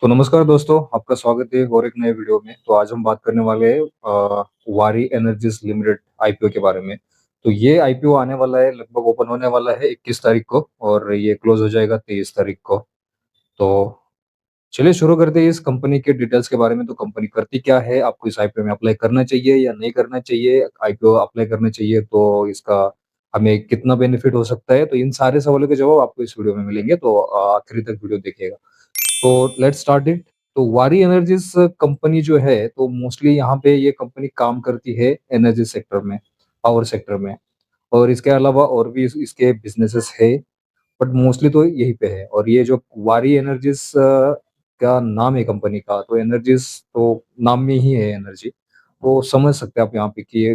तो नमस्कार दोस्तों, आपका स्वागत है और एक नए वीडियो में। तो आज हम बात करने वाले हैं वारी एनर्जीज लिमिटेड आईपीओ के बारे में। तो ये आईपीओ आने वाला है, लगभग ओपन होने वाला है 21 तारीख को और ये क्लोज हो जाएगा 23 तारीख को। तो चलिए शुरू करते हैं इस कंपनी के डिटेल्स के बारे में। तो कंपनी करती क्या है, आपको इस आईपीओ में अप्लाई करना चाहिए या नहीं करना चाहिए, आईपीओ अप्लाई करना चाहिए तो इसका हमें कितना बेनिफिट हो सकता है, तो इन सारे सवालों के जवाब आपको इस वीडियो में मिलेंगे। तो आखिरी तक वीडियो देखिएगा। तो लेट्स स्टार्ट इट। तो वारी एनर्जीज कंपनी जो है, तो मोस्टली यहाँ पे ये कंपनी काम करती है एनर्जी सेक्टर में, पावर सेक्टर में। और इसके अलावा और भी इसके बिजनेसेस है, बट मोस्टली तो यहीं पे है। और ये जो वारी एनर्जीज का नाम है कंपनी का, तो एनर्जीज तो नाम में ही है एनर्जी। तो समझ सकते हैं आप यहाँ पे कि ये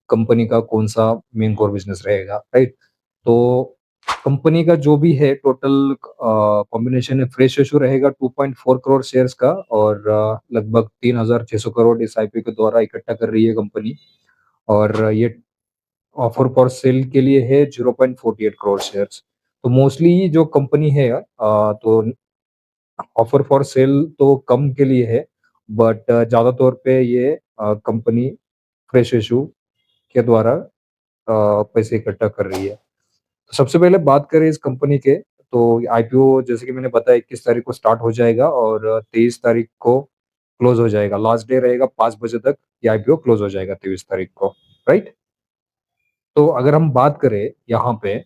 कंपनी का कौन सा मेन कोर बिजनेस रहेगा, राइट। तो कंपनी का जो भी है टोटल कॉम्बिनेशन है, फ्रेश इशू रहेगा 2.4 करोड़ शेयर्स का। और लगभग 3,600 करोड़ इस आईपीओ के द्वारा इकट्ठा कर रही है कंपनी। और ये ऑफर फॉर सेल के लिए है 0.48 करोड़ शेयर्स। तो मोस्टली जो कंपनी है तो ऑफर फॉर सेल तो कम के लिए है, बट ज़्यादा तौर पे ये कंपनी फ्रेश इशू के द्वारा पैसे इकट्ठा कर रही है। तो सबसे पहले बात करें इस कंपनी के, तो आईपीओ जैसे कि मैंने बताया 21 तारीख को स्टार्ट हो जाएगा और 23 तारीख को क्लोज हो जाएगा। लास्ट डे रहेगा 5 बजे तक ये आईपीओ क्लोज हो जाएगा 23 तारीख को, राइट। तो अगर हम बात करें यहाँ पे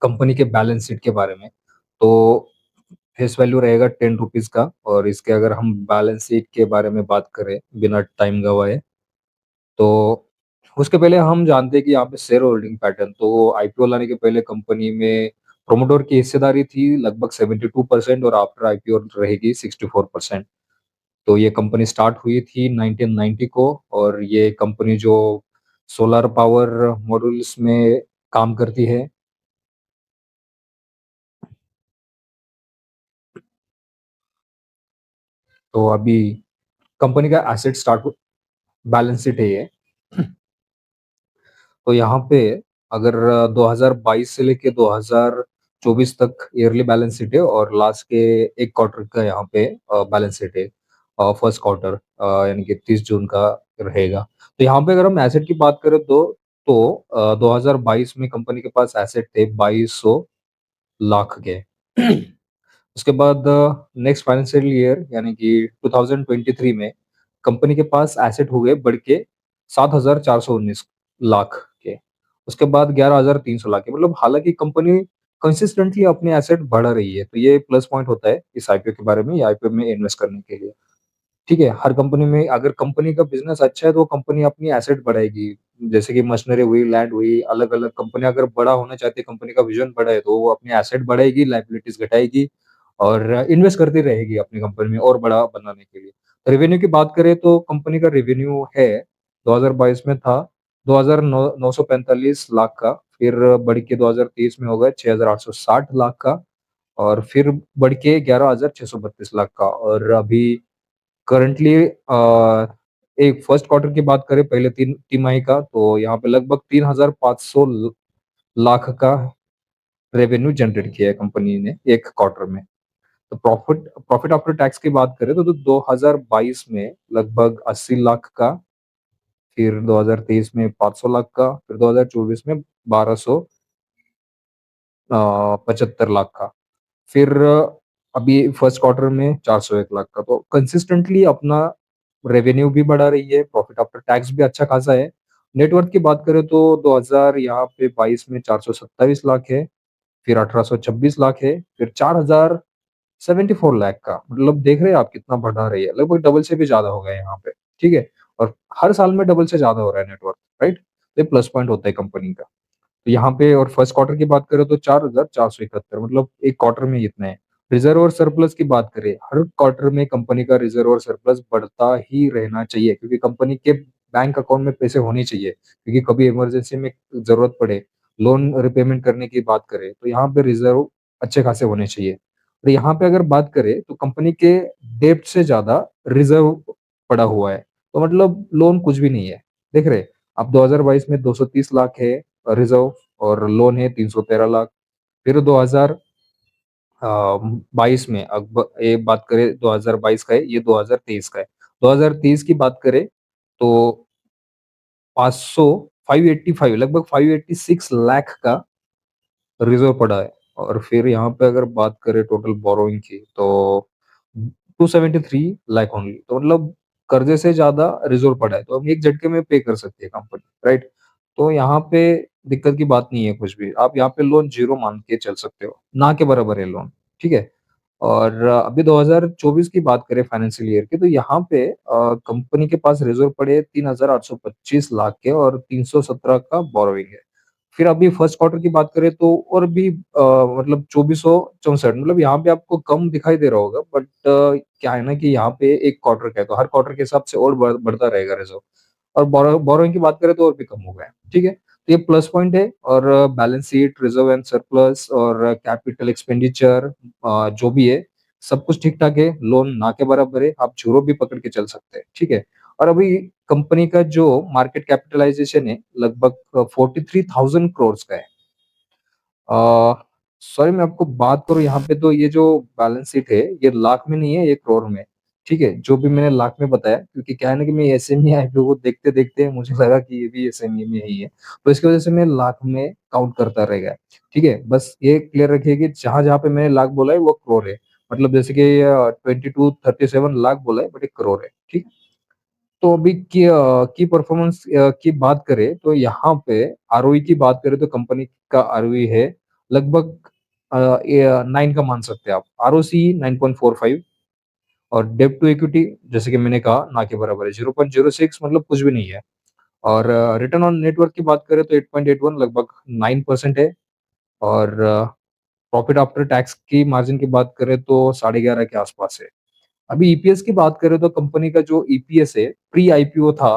कंपनी के बैलेंस शीट के बारे में, तो फेस वैल्यू रहेगा 10 रुपीज़ का। और इसके अगर हम बैलेंस शीट के बारे में बात करें बिना टाइम गवाए, तो उसके पहले हम जानते हैं कि यहाँ पे शेयर होल्डिंग पैटर्न। तो आईपीओ लाने के पहले कंपनी में प्रोमोटर की हिस्सेदारी थी लगभग 72% और आफ्टर आईपीओ रहेगी 64%। तो ये कंपनी स्टार्ट हुई थी 1990 को। और ये कंपनी जो सोलर पावर मॉड्यूल्स में काम करती है। तो अभी कंपनी का एसेट स्टार्ट बैलेंस शीट है ये। तो यहाँ पे अगर 2022 से लेके 2024 तक ईयरली बैलेंस शीट है और लास्ट के एक क्वार्टर का यहाँ पे बैलेंस शीट है। फर्स्ट क्वार्टर यानी कि 30 जून का रहेगा। तो यहाँ पे अगर हम एसेट की बात करें तो 2022 में कंपनी के पास एसेट थे 2200 लाख के। उसके बाद नेक्स्ट फाइनेंशियल ईयर यानी कि 2023 में कंपनी के पास एसेट हो गए बढ़ के 7,419 लाख के। उसके बाद 11,300 लाख के। मतलब हालाँकि कंपनी कंसिस्टेंटली अपने एसेट बढ़ा रही है, तो ये प्लस पॉइंट होता है इस आईपीओ के बारे में, या आईपीओ में इन्वेस्ट करने के लिए। ठीक है, हर कंपनी में अगर कंपनी का बिज़नेस अच्छा है तो कंपनी अपनी एसेट बढ़ाएगी। जैसे कि मशीनरी हुई, लैंड हुई, अलग-अलग कंपनी अगर बड़ा होना चाहती है, कंपनी का विज़न बड़ा है, तो वो अपनी एसेट बढ़ाएगी, लायबिलिटीज़ घटाएगी और इन्वेस्ट करती रहेगी अपनी कंपनी में और बड़ा बनाने के लिए। रेवेन्यू की बात करें तो कंपनी का रेवेन्यू है 2022 में था 2,900 945 लाख का, फिर बढ़ के 2023 में हो गया 6,860 लाख का और फिर बढ़ के 11,632 लाख का। और अभी करंटली एक फर्स्ट क्वार्टर की बात करें, पहले 3 तिमाही का, तो यहाँ पे लगभग 3,500 लाख का रेवेन्यू जनरेट किया है कंपनी ने एक क्वार्टर में। तो प्रॉफिट प्रॉफिट आफ्टर टैक्स की बात करें तो 2022 में लगभग 80 लाख का, फिर 2023 में 500 लाख का, फिर 2024 में 1200 75 लाख का, फिर अभी फर्स्ट क्वार्टर में 401 लाख का। तो कंसिस्टेंटली अपना रेवेन्यू भी बढ़ा रही है, प्रॉफिट आफ्टर टैक्स भी अच्छा खासा है। नेटवर्थ की बात करें तो 2000 यहाँ पे 22 में 427 लाख है, फिर 1826 लाख है, फिर 4,074 लाख का। मतलब देख रहे हैं आप कितना बढ़ा रही है, लगभग डबल से भी ज़्यादा हो गया है यहाँ पे, ठीक है? और हर साल में डबल से ज़्यादा हो रहा है नेटवर्थ, राइट? ये प्लस पॉइंट होता है कंपनी का। तो यहाँ पे और फर्स्ट क्वार्टर की बात करें तो 4,471, मतलब एक क्वार्टर में इतना है। रिजर्व और सरप्लस की बात करें, हर क्वार्टर में कंपनी का रिजर्व और सरप्लस बढ़ता ही रहना चाहिए, क्योंकि कंपनी के बैंक अकाउंट में पैसे होने चाहिए, क्योंकि कभी इमरजेंसी में ज़रूरत पड़े, लोन रिपेमेंट करने की बात करें, तो यहाँ पे रिजर्व अच्छे खासे होने चाहिए। और यहाँ पे अगर बात करें तो कंपनी के डेब्ट से ज़्यादा रिजर्व पड़ा हुआ है, तो मतलब लोन कुछ भी नहीं है। देख रहे हैं, अब 2022 में 230 लाख है रिजर्व और लोन है 313 लाख। फिर 22 में ये बात करें 2022 का है, ये 2023 का है। 2023 की बात करें तो 500 585 लगभग 586 लाख का रिज़र्व पड़ा है। और फिर यहाँ पे अगर बात करें टोटल बोरोइंग की तो 273 लाख ओनली, तो मतलब कर्ज़े से ज़्यादा रिज़र्व पड़ा है, तो हम एक झटके में पे कर सकती है कंपनी, राइट? तो यहाँ पे दिक्कत की बात नहीं है कुछ भी, आप यहाँ पे लोन ज़ीरो मान के चल सकते हो, ना के बराबर है लोन, ठीक है? और अभी 2024 की बात करें फाइनेंशियल ईयर की, तो यहाँ पे कंपनी के पास रिज़र्व पड़े 3,825 लाख के और 317 का बोरोइंग है। फिर अभी फर्स्ट क्वार्टर की बात करें तो और भी मतलब 2464, मतलब यहाँ पे आपको कम दिखाई दे रहा होगा, बट क्या है ना कि यहाँ पे 1 क्वार्टर का है, तो हर क्वार्टर के हिसाब से और बढ़ता रहेगा रिज़र्व। और बोरोइंग की बात करें तो और भी कम हो गया है, ठीक है? तो ये प्लस पॉइंट है। और balance sheet, reserve and surplus और कैपिटल एक्सपेंडिचर जो भी है, सब कुछ ठीक-ठाक है, लोन ना के बराबर है, आप ज़ीरो भी पकड़ के चल सकते हैं, ठीक है? और अभी कंपनी का जो मार्केट कैपिटलाइज़ेशन है, लगभग 43,000 करोड़ का है। अ, सॉरी, मैं आपको बात करूँ यहाँ पे, तो ये जो बैलेंस शीट है, ये लाख में नहीं है, ये करोड़ में है, ठीक है? जो भी मैंने लाख में बताया, क्योंकि क्या है ना कि मैं एसएमई आईपीओ को देखते-देखते मुझे लगा कि ये भी एसएमई में ही है, तो इसकी वजह से मैं लाख में काउंट करता रह गया, ठीक है? बस ये क्लियर रखिए कि जहाँ-जहाँ पे मैंने लाख बोला है, वो करोड़ है। मतलब जैसे कि 22-37 लाख बोला है, बट ये करोड़ है, ठीक? तो अभी की परफॉर्मेंस की बात करें तो यहाँ पे आरओई की बात करें तो कंपनी का आरओई है लगभग 9 का मान सकते हैं आप। आरओसी 9.45 और डेब्ट टू इक्विटी जैसे कि मैंने कहा ना के बराबर है 0.06, मतलब कुछ भी नहीं है। और रिटर्न ऑन नेटवर्क की बात करें तो 8.81 लगभग 9% है। और प्रॉफिट आफ्टर टैक्स की मार्जिन की बात करें तो 11.5 के आसपास है। अभी ईपीएस की बात करें तो कंपनी का जो ईपीएस है प्री आईपीओ था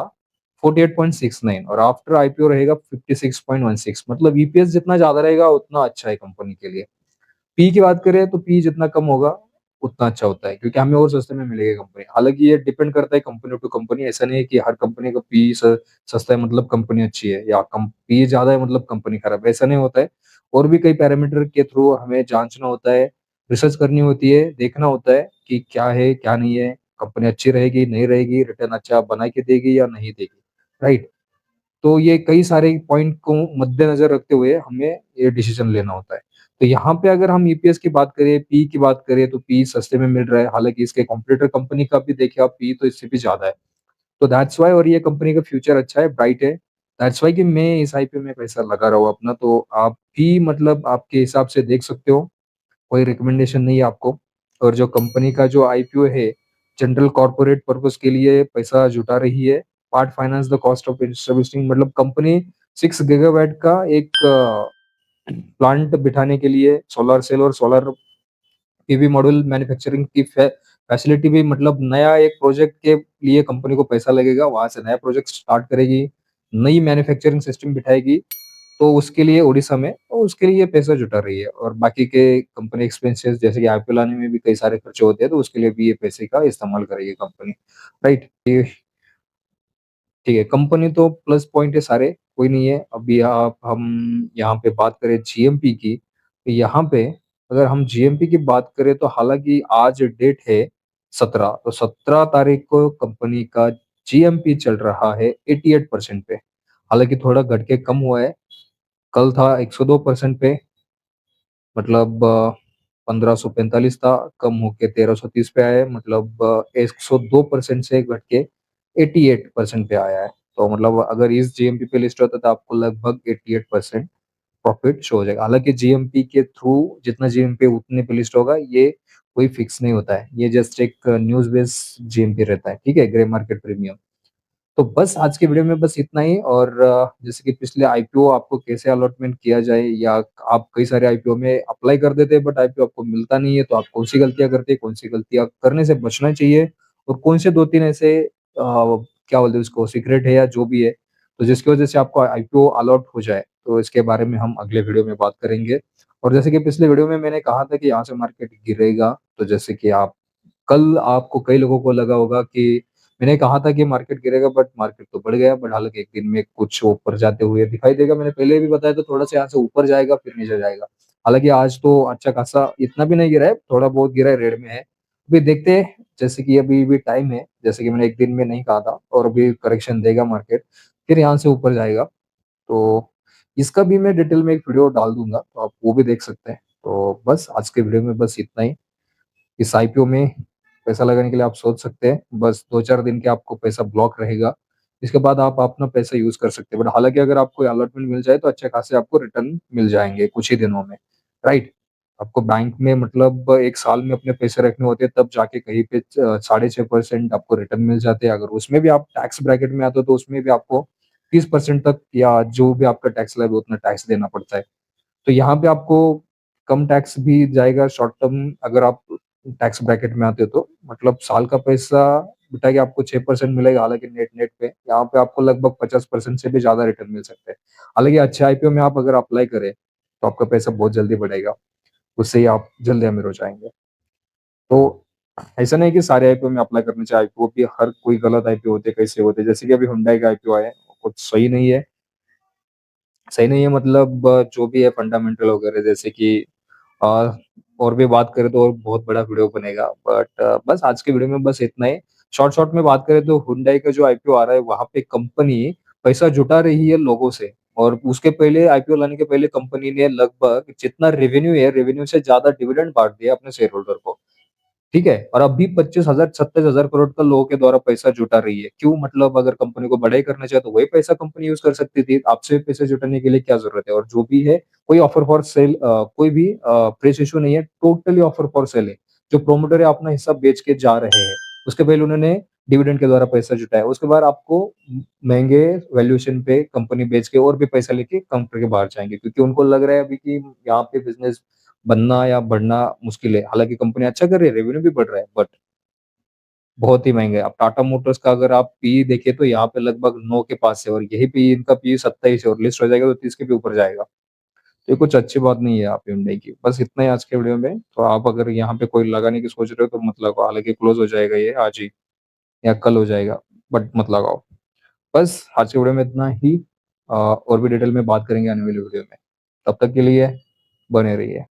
48.69 और आफ्टर आईपीओ रहेगा 56.16, मतलब ईपीएस जितना ज्यादा रहेगा उतना अच्छा है कंपनी के लिए। पी की बात करें तो पी जितना कम होगा उतना अच्छा होता है, क्योंकि हमें और सस्ते में मिलेगी कंपनी। हालांकि ये डिपेंड करता है कंपनी टू कंपनी, ऐसा नहीं है कि हर कंपनी का पी सस्ता है मतलब कंपनी अच्छी है, या कम पी ज्यादा है मतलब कंपनी खराब है, ऐसा नहीं होता है। और भी कई पैरामीटर के थ्रू हमें जांचना होता है, रिसर्च करनी होती है, देखना होता है कि क्या है क्या नहीं है, कंपनी अच्छी रहेगी नहीं रहेगी, रिटर्न अच्छा बना के देगी या नहीं देगी, राइट? तो ये कई सारे पॉइंट को मद्देनज़र रखते हुए हमें ये डिसीज़न लेना होता है। तो यहाँ पे अगर हम ईपीएस की बात करें, पी की बात करें तो पी सस्ते में मिल रहा है, हालाँकि इसके कॉम्पिटिटर कंपनी का भी देखिए आप, पी तो इससे भी ज़्यादा है। तो दैट्स व्हाई, और ये कंपनी का फ्यूचर अच्छा है, ब्राइट है। दैट्स व्हाई कि मैं इस आईपीओ में पैसा लगा रहा हूँ अपना, तो आप भी मतलब आपके हिसाब से देख सकते हो, कोई रिकमेंडेशन नहीं है आपको। और जो कंपनी का जो आईपीओ है, जनरल कॉर्पोरेट पर्पज़ के लिए पैसा जुटा रही है। Part finance the cost of servicing, मतलब कंपनी 6 गीगावाट का एक प्लांट बिठाने के लिए सोलर सेल और सोलर पीवी मॉड्यूल मैन्युफैक्चरिंग की फैसिलिटी भी, मतलब नया एक प्रोजेक्ट के लिए कंपनी को पैसा लगेगा, वहाँ से नया प्रोजेक्ट स्टार्ट करेगी, नई मैन्युफैक्चरिंग सिस्टम बिठाएगी। तो उसके लिए ओडिशा में, तो उसके लिए पैसा जुटा रही है। और बाकी के कंपनी एक्सपेंसेस जैसे कि आईपीओ लाने में भी कई सारे खर्चे होते हैं, तो उसके लिए भी ये पैसे का इस्तेमाल करेगी कंपनी, राइट? ये ठीक है, कंपनी तो प्लस पॉइंट है सारे, कोई नहीं है। अभी आप हम यहाँ पे बात करें जीएमपी की, तो यहाँ पे अगर हम जीएमपी की बात करें तो हालाँकि आज डेट है 17, तो 17 तारीख को कंपनी का जीएमपी चल रहा है 88% पे। हालाँकि थोड़ा घट के कम हुआ है, कल था 102% पे, मतलब 1545 था, कम होके 1330 पे आया है, मतलब 102% से घट के 88% पे आया है। तो मतलब अगर इस जीएमपी पे लिस्ट होता तो आपको लगभग 88% प्रॉफिट शो हो जाएगा। हालाँकि जीएमपी के थ्रू जितना जीएमपी उतने पे लिस्ट होगा, ये कोई फिक्स नहीं होता है। ये जस्ट एक न्यूज़ बेस जीएमपी रहता है, ठीक है? Grey market premium. तो बस आज के वीडियो में बस इतना ही। और जैसे कि पिछले आईपीओ आपको कैसे अलॉटमेंट किया जाए, या आप कई सारे आईपीओ में अप्लाई कर देते हैं बट आईपीओ आपको मिलता नहीं है, तो आप कौन सी गलतियां करते हैं, कौन सी गलतियां करने से बचना चाहिए, और कौन से 2-3 ऐसे क्या बोलते हैं उसको, सीक्रेट है या जो भी है, तो जिसकी वजह से आपको आईपीओ अलॉट हो जाए, तो इसके बारे में हम अगले वीडियो में बात करेंगे। और जैसे कि पिछले वीडियो में मैंने कहा था कि यहाँ से मार्केट गिरेगा, तो जैसे कि आप कल आपको कई लोगों को लगा होगा कि मैंने कहा था कि मार्केट गिरेगा, बट मार्केट तो बढ़ गया, बट हालाँकि एक दिन में कुछ ऊपर जाते हुए दिखाई देगा। मैंने पहले भी बताया था थोड़ा-सा यहाँ से ऊपर जाएगा फिर नीचे जाएगा। हालाँकि आज तो अच्छा खासा इतना भी नहीं गिरा है, थोड़ा बहुत गिरा है, रेड में है। अभी देखते हैं, जैसे कि अभी भी टाइम है, जैसे कि मैंने 1 दिन में नहीं कहा था और अभी करेक्शन देगा मार्केट, फिर यहाँ से ऊपर जाएगा। तो इसका भी मैं डिटेल में एक वीडियो डाल दूँगा, तो आप वो भी देख सकते हैं। तो बस आज के वीडियो में बस इतना ही। इस आईपीओ में पैसा लगाने के लिए आप सोच सकते हैं, बस 2-4 दिन के आपको पैसा ब्लॉक रहेगा। इसके बाद आप अपना पैसा यूज़ कर सकते हैं। बट हालाँकि अगर आपको अलॉटमेंट मिल जाए तो अच्छे खासे आपको रिटर्न मिल जाएँगे कुछ ही दिनों में, राइट? आपको बैंक में मतलब 1 साल में अपने पैसे रखने होते हैं तब जाके कहीं पे 6.5% आपको रिटर्न मिल जाते हैं। अगर उसमें भी आप टैक्स ब्रैकेट में आते हो तो उसमें भी आपको 30% तक या जो भी आपका टैक्स स्लैब है उतना टैक्स देना पड़ता है। तो यहाँ पे आपको कम टैक्स भी जाएगा शॉर्ट टर्म अगर आप टैक्स ब्रैकेट में आते हो तो। मतलब साल का पैसा बिटा के आपको 6% मिलेगा, हालाँकि नेट-नेट पे, यहाँ पे आपको लगभग 50% से भी ज़्यादा रिटर्न मिल सकते हैं। हालाँकि अच्छे आईपीओ में आप अगर अप्लाई करें, तो आपका पैसा बहुत जल्दी बढ़ेगा, उससे ही आप जल्दी अमीर हो जाएँगे। तो ऐसा नहीं है कि सारे आईपीओ में अप्लाई करने चाहिए, आईपीओ भी हर कोई गलत आईपीओ होते हैं, कैसे होते हैं, जैसे कि अभी हुंडई का आईपीओ आया है, कुछ सही नहीं है मतलब जो भी है फंडामेंटल वगैरह जैसे कि अ, और भी बात करें तो और बहुत बड़ा वीडियो बनेगा बट बस आज के वीडियो में बस इतना ही। शॉर्ट में बात करें तो हुंडई का जो आईपीओ आ रहा है वहाँ पे कंपनी पैसा जुटा रही है लोगों से और उसके पहले आईपीओ लाने के पहले कंपनी ने लगभग जितना रेवेन्यू है, रेवेन्यू से ज़्यादा डिविडेंड बाँट दिया अपने शेयर होल्डर को। ठीक है? और अभी 25,000 27,000 करोड़ का लोगों के द्वारा पैसा जुटा रही है। क्यों? मतलब अगर कंपनी को बड़ा ही करना चाहे तो वही पैसा कंपनी यूज़ कर सकती थी। आपसे पैसे जुटाने के लिए क्या ज़रूरत है? और जो भी है कोई ऑफर फॉर सेल कोई भी प्रेस इश्यू नहीं है, टोटली ऑफर फॉर सेल है। जो प्रोमोटर है अपना हिस्सा बेच के जा रहे हैं। उसके पहले उन्होंने डिविडेंड के द्वारा पैसा जुटाया। उसके बाद आपको महँगे वैल्यूएशन पे कंपनी बेच के और भी पैसा लेके कंपनी के बाहर जाएँगे क्योंकि उनको लग रहा है अभी कि यहाँ पे बिज़नेस बनना या बढ़ना मुश्किल है। हालाँकि कंपनी अच्छा कर रही है, रेवेन्यू भी बढ़ रहा है, बट बहुत ही महँगा है। अब टाटा मोटर्स का अगर आप पीई देखें तो यहाँ पे लगभग 9 के पास है और यही पीई इनका पीई 27 है और लिस्ट हो जाएगा तो 30 के भी ऊपर जाएगा। तो ये कुछ अच्छी बात नहीं है आप hyundai की। बस इतना ही आज के वीडियो में। तो आप अगर यहाँ पे कोई लगाने की सोच रहे हो तो मत लगाओ। हालाँकि क्लोज़ हो जाएगा ये आज ही या कल हो जाएगा, बट मत लगाओ। बस आज के वीडियो में इतना ही और भी डिटेल में बात करेंगे आने वाली वीडियो में। तब तक के लिए बने रहिए।